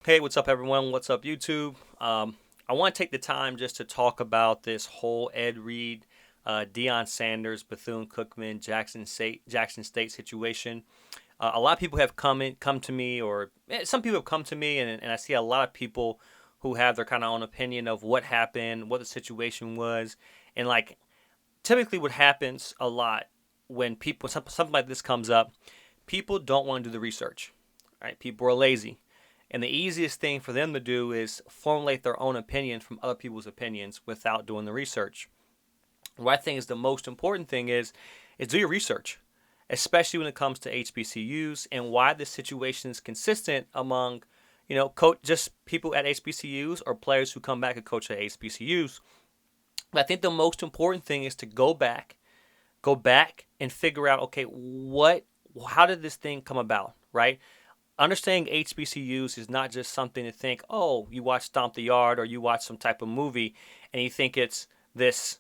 Hey, what's up, everyone? What's up, YouTube? I want to take the time just to talk about this whole Ed Reed, Deion Sanders, Bethune-Cookman, Jackson State situation. A lot of people have come to me, or some people have come to me, and I see a lot of people who have their kind of own opinion of what happened, what the situation was, and like typically what happens a lot when something like this comes up, people don't want to do the research, right? People are lazy. And the easiest thing for them to do is formulate their own opinion from other people's opinions without doing the research. What I think is the most important thing is do your research, especially when it comes to HBCUs and why this situation is consistent among, just people at HBCUs or players who come back and coach at HBCUs. But I think the most important thing is to go back and figure out, okay, how did this thing come about, right? Understanding HBCUs is not just something to think, oh, you watch Stomp the Yard or you watch some type of movie and you think it's this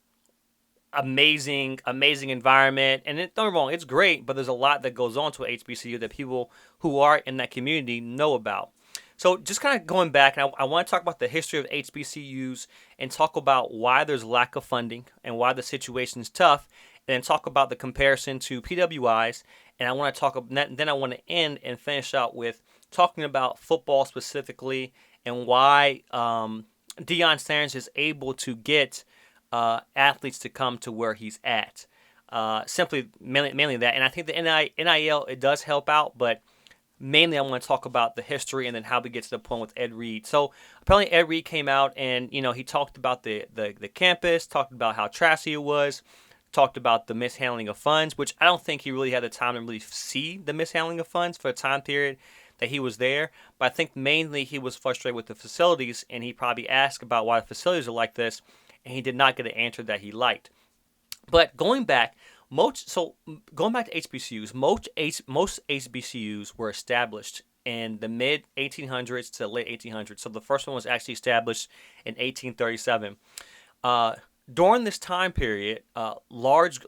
amazing environment. And don't get me wrong, it's great, but there's a lot that goes on to a HBCU that people who are in that community know about. So just kind of going back, and I want to talk about the history of HBCUs and talk about why there's lack of funding and why the situation is tough, and then talk about the comparison to PWIs. And I want to then I want to end and finish out with talking about football specifically and why Deion Sanders is able to get athletes to come to where he's at. Simply, mainly that. And I think the NIL, it does help out, but mainly I want to talk about the history and then how we get to the point with Ed Reed. So apparently Ed Reed came out and, he talked about the campus, talked about how trashy it was, talked about the mishandling of funds, which I don't think he really had the time to really see the mishandling of funds for a time period that he was there. But I think mainly he was frustrated with the facilities, and he probably asked about why the facilities are like this, and he did not get an answer that he liked. But going back to HBCUs, most HBCUs were established in the mid 1800s to late 1800s. So the first one was actually established in 1837. During this time period, large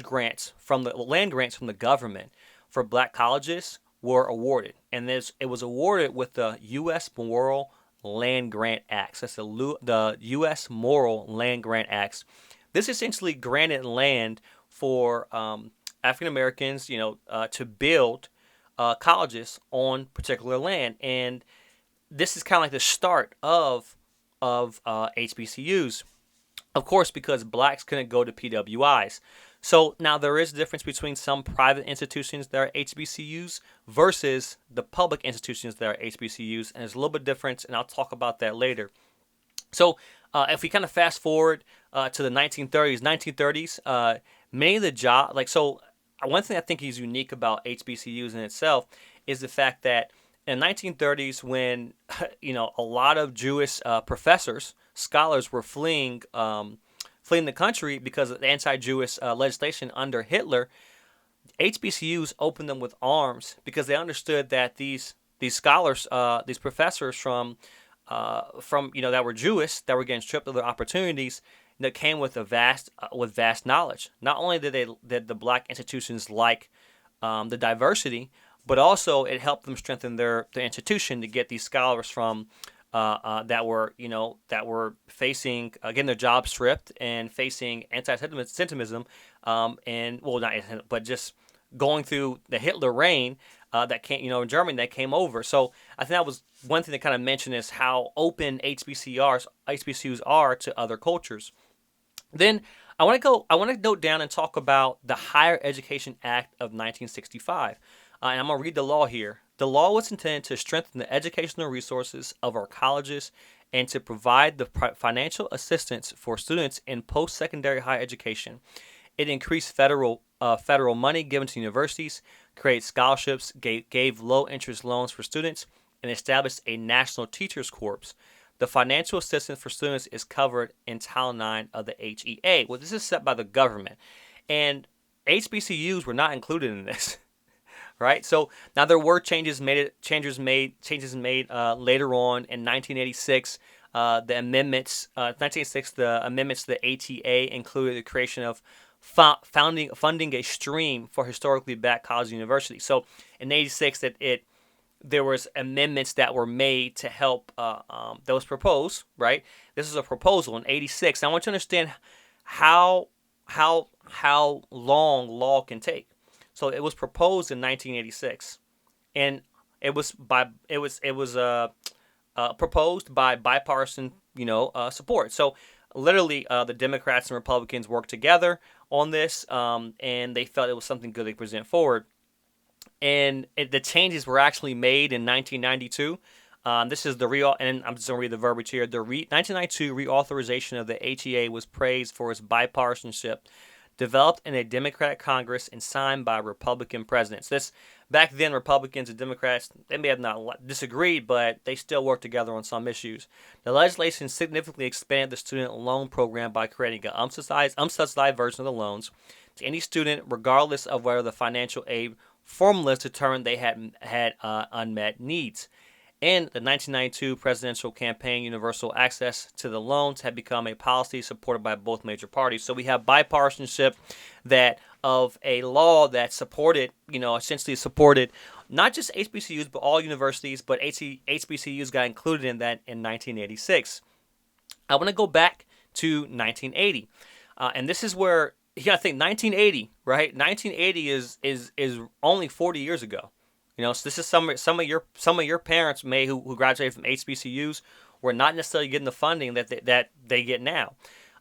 grants from the land grants from the government for black colleges were awarded, and it was awarded with the U.S. Morrill Land Grant Acts. That's the U.S. Morrill Land Grant Acts. This essentially granted land for African Americans, to build colleges on particular land, and this is kind of like the start of HBCUs. Of course, because blacks couldn't go to PWIs. So now there is a difference between some private institutions that are HBCUs versus the public institutions that are HBCUs, and there's a little bit difference, and I'll talk about that later. So if we kind of fast forward to the 1930s, many of the one thing I think is unique about HBCUs in itself is the fact that in the 1930s, when a lot of Jewish professors, scholars were fleeing the country because of the anti-Jewish legislation under Hitler, HBCUs opened them with arms because they understood that these scholars, these professors from that were Jewish, that were getting stripped of their opportunities, that came with vast knowledge. Not only did the black institutions like the diversity, but also it helped them strengthen their institution to get these scholars from that were facing getting their jobs stripped and facing anti-Semitism, but just going through the Hitler reign that came, in Germany, that came over. So I think that was one thing to kind of mention is how open HBCUs are to other cultures. Then I want to note down and talk about the Higher Education Act of 1965. And I'm going to read the law here. The law was intended to strengthen the educational resources of our colleges and to provide the financial assistance for students in post-secondary higher education. It increased federal money given to universities, created scholarships, gave low-interest loans for students, and established a national teachers corps. The financial assistance for students is covered in Title IX of the HEA. Well, this is set by the government, and HBCUs were not included in this. Right, so now there were changes made later on in 1986. The amendments, 1986, the amendments to the ATA included the creation of funding a stream for historically black colleges and universities. So in '86, that it there was amendments that were made to help that was proposed, right? This is a proposal in 86. I want you to understand how how long law can take. So it was proposed in 1986, and it was proposed by bipartisan support. So literally, the Democrats and Republicans worked together on this, and they felt it was something good to present forward. And the changes were actually made in 1992. This is the and I'm just gonna read the verbiage here. The 1992 reauthorization of the HEA was praised for its bipartisanship, developed in a Democratic Congress and signed by Republican presidents. This back then, Republicans and Democrats, they may have not disagreed, but they still worked together on some issues. The legislation significantly expanded the student loan program by creating an unsubsidized version of the loans to any student, regardless of whether the financial aid formulas determined they had unmet needs. In the 1992 presidential campaign, universal access to the loans had become a policy supported by both major parties. So we have bipartisanship that of a law that supported, essentially supported not just HBCUs, but all universities, but HBCUs got included in that in 1986. I want to go back to 1980. And this is where you got to think 1980, right? 1980 is only 40 years ago. So this is some of your parents who graduated from HBCUs were not necessarily getting the funding that they get now.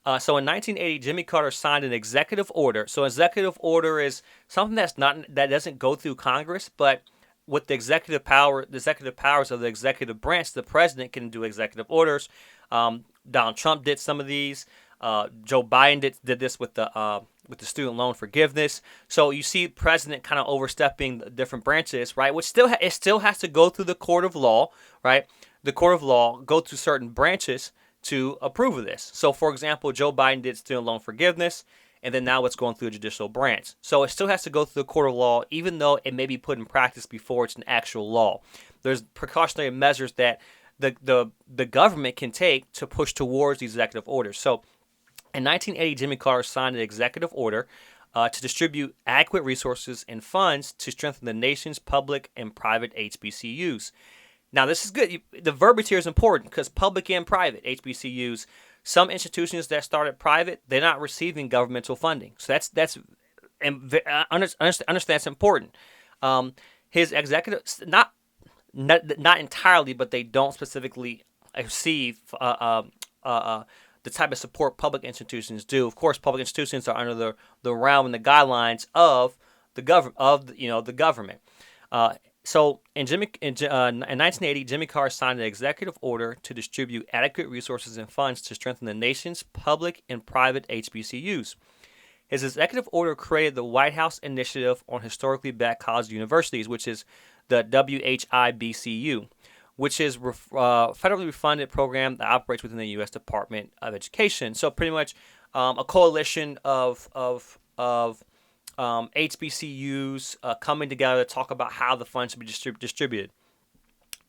So in 1980, Jimmy Carter signed an executive order. So executive order is something that doesn't go through Congress, but with the executive powers of the executive branch, the president can do executive orders. Donald Trump did some of these. Joe Biden did this with the student loan forgiveness. So you see president kind of overstepping the different branches, right? Which it still has to go through the court of law, right? The court of law go through certain branches to approve of this. So for example, Joe Biden did student loan forgiveness, and then now it's going through the judicial branch. So it still has to go through the court of law, even though it may be put in practice before it's an actual law. There's precautionary measures that the government can take to push towards these executive orders. So in 1980, Jimmy Carter signed an executive order to distribute adequate resources and funds to strengthen the nation's public and private HBCUs. Now, this is good. The verbiage here is important because public and private HBCUs, some institutions that started private, they're not receiving governmental funding. So that's understand that's important. His executive, not entirely, but they don't specifically receive the type of support public institutions do. Of course, public institutions are under the realm and the guidelines of the government. So in 1980, Jimmy Carter signed an executive order to distribute adequate resources and funds to strengthen the nation's public and private HBCUs. His executive order created the White House Initiative on Historically Black College Universities, which is the WHIBCU, which is a federally funded program that operates within the U.S. Department of Education. So pretty much a coalition of HBCUs coming together to talk about how the funds should be distributed.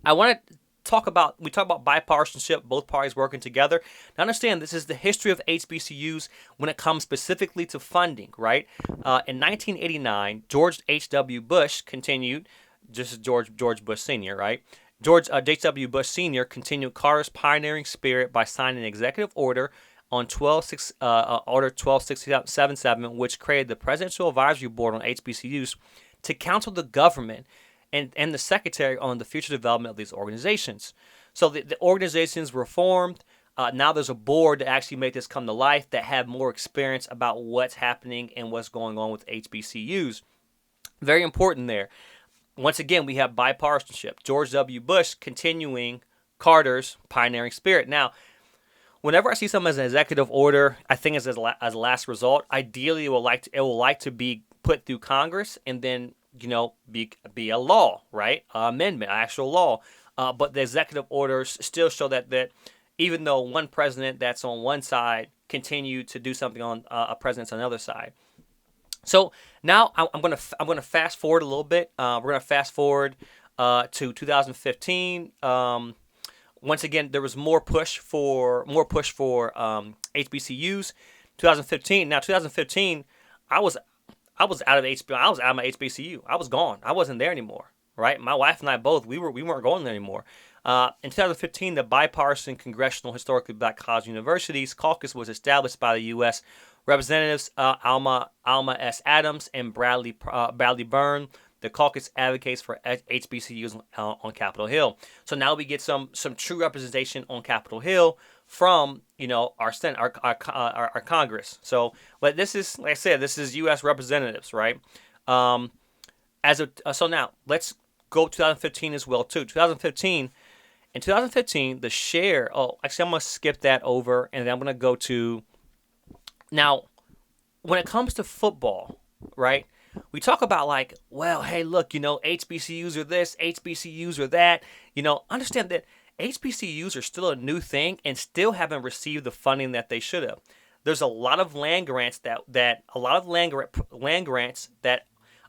I want to talk about bipartisanship, both parties working together. Now understand, this is the history of HBCUs when it comes specifically to funding, right? In 1989, George H.W. Bush continued, this is George Bush Sr., right? George H.W. Bush Sr. continued Carter's pioneering spirit by signing an executive order on Order 12677, which created the Presidential Advisory Board on HBCUs to counsel the government and the secretary on the future development of these organizations. So the organizations were formed. Now there's a board to actually make this come to life that have more experience about what's happening and what's going on with HBCUs. Very important there. Once again, we have bipartisanship. George W. Bush continuing Carter's pioneering spirit. Now, whenever I see something as an executive order, I think as a last result, ideally it will like to be put through Congress and then be a law, right? Amendment, actual law. But the executive orders still show that even though one president that's on one side continued to do something on a president's on the other side. So now I'm gonna fast forward a little bit. We're gonna fast forward to 2015. Once again, there was more push for HBCUs. 2015. Now 2015, I was out of my HBCU. I was gone. I wasn't there anymore. right? My wife and I both, we weren't going there anymore. In 2015, the Bipartisan Congressional Historically Black College Universities Caucus was established by the U.S. Representatives Alma S. Adams and Bradley Byrne. The caucus advocates for HBCUs on Capitol Hill. So now we get some true representation on Capitol Hill from our Senate, our Congress. So, but this is, like I said, this is U.S. representatives, right? So now let's go 2015 as well too. 2015. In 2015, the share. Oh, actually, I'm gonna skip that over, and then I'm gonna go to now. When it comes to football, right? We talk about like, well, hey, look, HBCUs are this, HBCUs are that. Understand that HBCUs are still a new thing and still haven't received the funding that they should have. There's a lot of land grants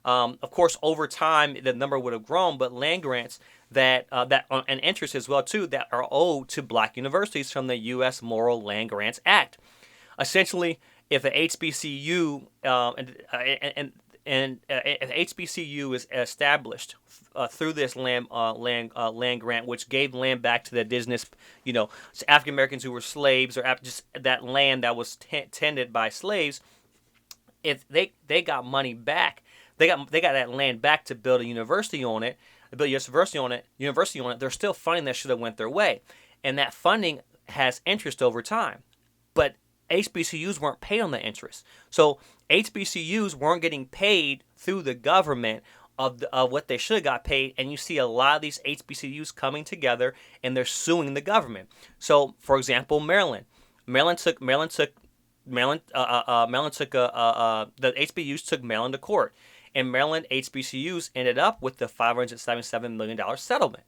of course, over time the number would have grown, but land grants and interest as well too that are owed to black universities from the U.S. Moral Land Grants Act. Essentially, if an HBCU if HBCU is established through this land grant, which gave land back to the indigenous, African Americans who were slaves, or just that land that was tended by slaves, if they got money back, they got that land back to build a university on it, there's still funding that should have went their way, and that funding has interest over time, but HBCUs weren't paid on the interest. So HBCUs weren't getting paid through the government of what they should have got paid, and you see a lot of these HBCUs coming together and they're suing the government. So, for example, Maryland took the HBCUs took Maryland to court, and Maryland HBCUs ended up with the $577 million settlement.